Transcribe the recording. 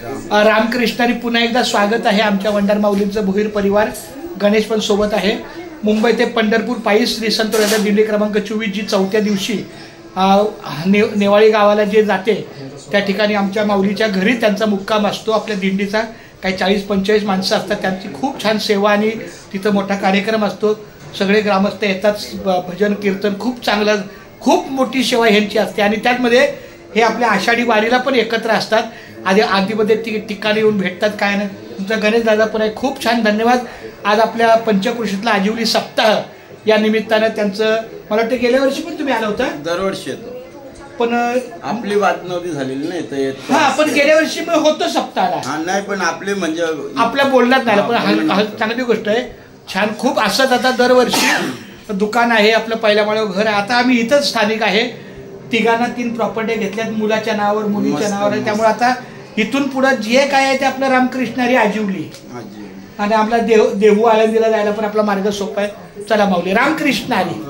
रामकृष्णारी पुन्हा एकदा स्वागत आहे आमच्या वंडार माऊलींचं भोईर परिवार. गणेश पण सोबत आहे. मुंबई ते पंढरपूर पायी श्री संत रविदास दिंडी क्रमांक 24 जी चौथ्या दिवशी नेवाळी गावाला जे जाते त्या ठिकाणी आमच्या माऊलीच्या घरी त्यांचा मुक्काम असतो. आपल्या दिंडीचा काही 40-45 माणसं असतात. त्यांची खूप छान सेवा आणि तिथं मोठा कार्यक्रम असतो. सगळे ग्रामस्थ येतात. भजन कीर्तन खूप चांगलं, खूप मोठी सेवा ह्यांची असते. आणि त्यामध्ये हे आपल्या आषाढी वारीला पण एकत्र असतात. आधीमध्ये ठिकाणी येऊन भेटतात. काय नाही, तुमचा गणेश दादा पण आहे. खूप छान धन्यवाद. आज आपल्या पंचकृषीतला आजिवली सप्ताह या निमित्तानं त्यांचं, मला वाटतं गेल्या वर्षी पण तुम्ही आला होता. दरवर्षी येतो पण आपली बात नव्हती झालेली नाही तर हा, पण गेल्या वर्षी मी होतो सप्ताहाला. नाही पण आपले म्हणजे आपल्या बोलण्यात नाही, पण चांगली गोष्ट आहे. छान. खूप असंच आता दरवर्षी दुकान आहे आपलं, पहिल्या माळ्यावर घर आहे. आता आम्ही इथंच स्थानिक आहे. तिघांना 3 प्रॉपर्टी घेतल्यात, मुलाच्या नावावर मुलीच्या नावावर आहे. त्यामुळे आता इथून पुढे जे काय आहे ते आपलं रामकृष्णारी आजिवली आणि आपला देहू आळंदीला जायला पण आपला मार्ग सोपा आहे. चला माऊली रामकृष्णारी.